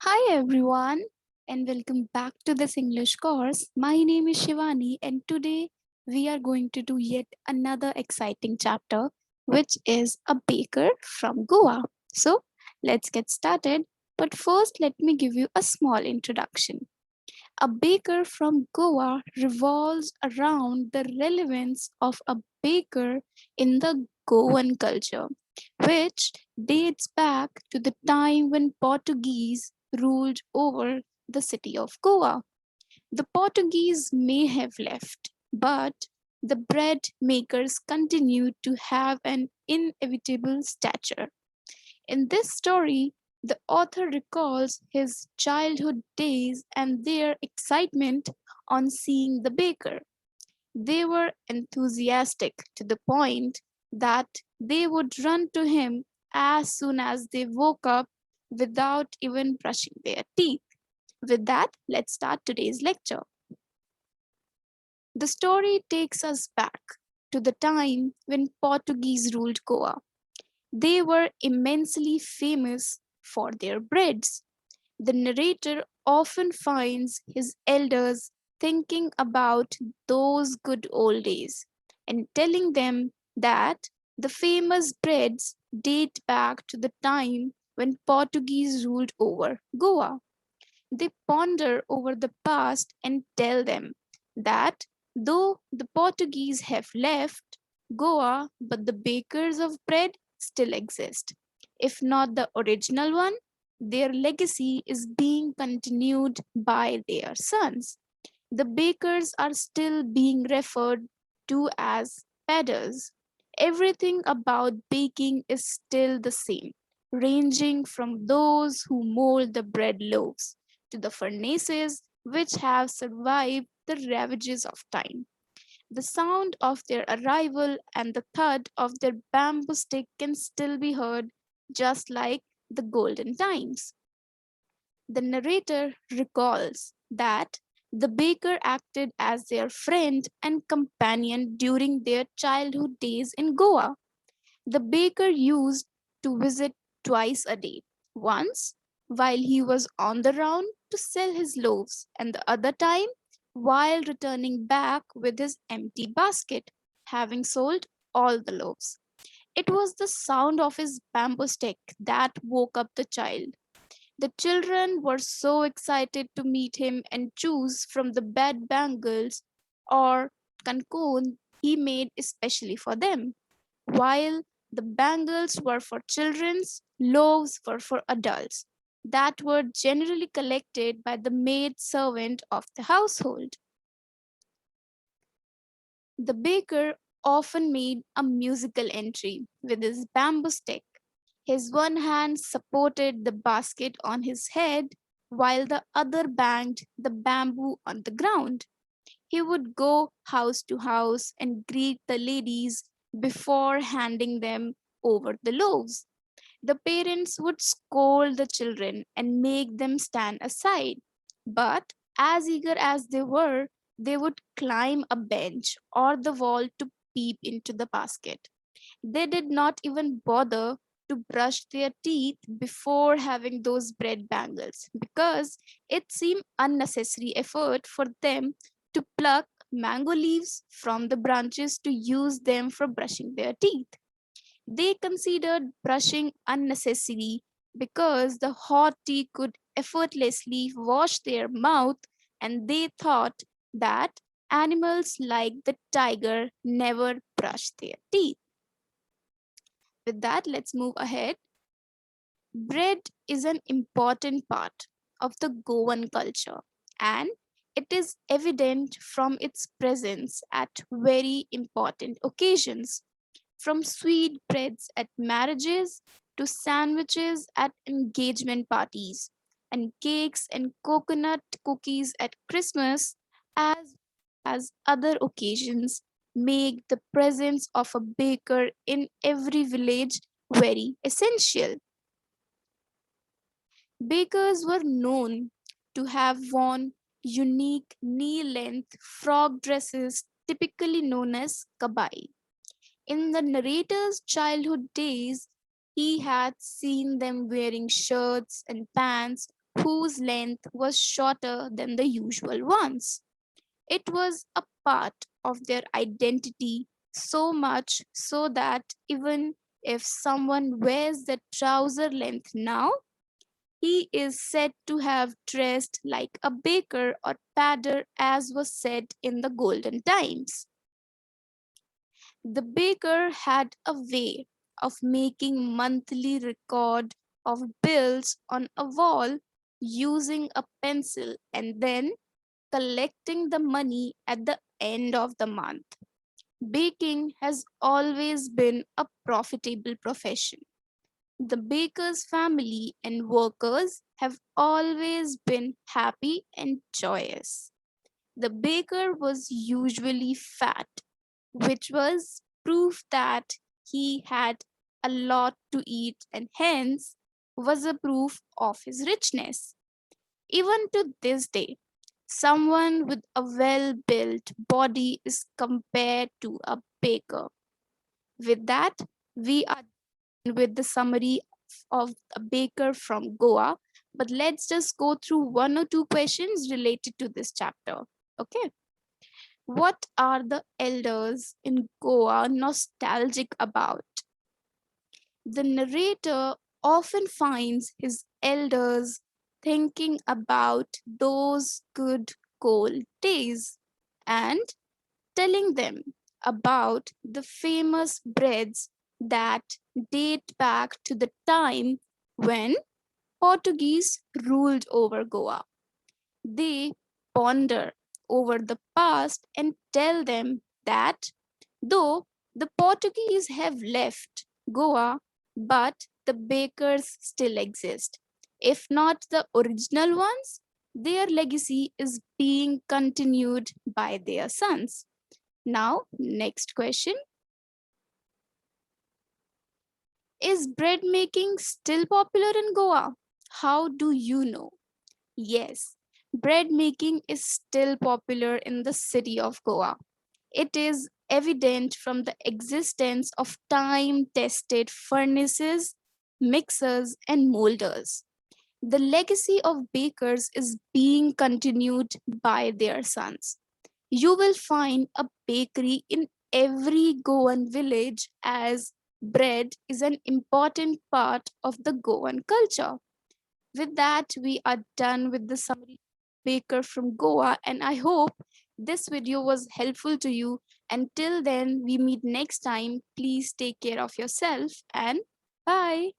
Hi everyone, and welcome back to this English course. My name is Shivani, and today we are going to do yet another exciting chapter, which is a baker from Goa. So, let's get started. But first, let me give you a small introduction. A baker from Goa revolves around the relevance of a baker in the Goan culture, which dates back to the time when Portuguese ruled over the city of Goa. The Portuguese may have left, but the bread makers continued to have an inevitable stature. In this story, the author recalls his childhood days and their excitement on seeing the baker. They were enthusiastic to the point that they would run to him as soon as they woke up without even brushing their teeth. With that, let's start today's lecture. The story takes us back to the time when Portuguese ruled Goa. They were immensely famous for their breads. The narrator often finds his elders thinking about those good old days and telling them that the famous breads date back to the time when Portuguese ruled over Goa. They ponder over the past and tell them that though the Portuguese have left Goa, but the bakers of bread still exist. If not the original one, their legacy is being continued by their sons. The bakers are still being referred to as peddlers. Everything about baking is still the same, ranging from those who mold the bread loaves to the furnaces which have survived the ravages of time. The sound of their arrival and the thud of their bamboo stick can still be heard, just like the golden times. The narrator recalls that the baker acted as their friend and companion during their childhood days in Goa. The baker used to visit twice a day, once while he was on the round to sell his loaves, and the other time while returning back with his empty basket, having sold all the loaves. It was the sound of his bamboo stick that woke up the child. The children were so excited to meet him and choose from the bed bangles or cancun he made especially for them. While the bangles were for children's, loaves were for adults that were generally collected by the maid servant of the household. The baker often made a musical entry with his bamboo stick. His one hand supported the basket on his head while the other banged the bamboo on the ground. He would go house to house and greet the ladies before handing them over the loaves. The parents would scold the children and make them stand aside. But as eager as they were, they would climb a bench or the wall to peep into the basket. They did not even bother to brush their teeth before having those bread bangles because it seemed unnecessary effort for them to pluck mango leaves from the branches to use them for brushing their teeth. They considered brushing unnecessary because the hot tea could effortlessly wash their mouth, and they thought that animals like the tiger never brush their teeth. With that, let's move ahead. Bread is an important part of the Goan culture, and it is evident from its presence at very important occasions, from sweet breads at marriages to sandwiches at engagement parties, and cakes and coconut cookies at Christmas, as other occasions, make the presence of a baker in every village very essential. Bakers were known to have worn unique knee length frock dresses, typically known as kabai. In the narrator's childhood days, he had seen them wearing shirts and pants whose length was shorter than the usual ones. It was a part of their identity, so much so that even if someone wears the trouser length now, he is said to have dressed like a baker or padder, as was said in the golden times. The baker had a way of making monthly record of bills on a wall using a pencil and then collecting the money at the end of the month. Baking has always been a profitable profession. The baker's family and workers have always been happy and joyous. The baker was usually fat, which was proof that he had a lot to eat and hence was a proof of his richness. Even to this day, someone with a well built body is compared to a baker. With that, we are done with the summary of a baker from Goa. But let's just go through one or two questions related to this chapter. Okay. What are the elders in Goa nostalgic about? The narrator often finds his elders thinking about those good cold days and telling them about the famous breads that date back to the time when Portuguese ruled over Goa. They ponder over the past and tell them that though the Portuguese have left Goa, but the bakers still exist. If not the original ones, their legacy is being continued by their sons. Now, next question. Is bread making still popular in Goa? How do you know? Yes, bread making is still popular in the city of Goa. It is evident from the existence of time tested furnaces, mixers, and molders. The legacy of bakers is being continued by their sons. You will find a bakery in every Goan village as bread is an important part of the Goan culture. With that, we are done with the summary baker from Goa, and I hope this video was helpful to you. Until then, we meet next time. Please take care of yourself and bye.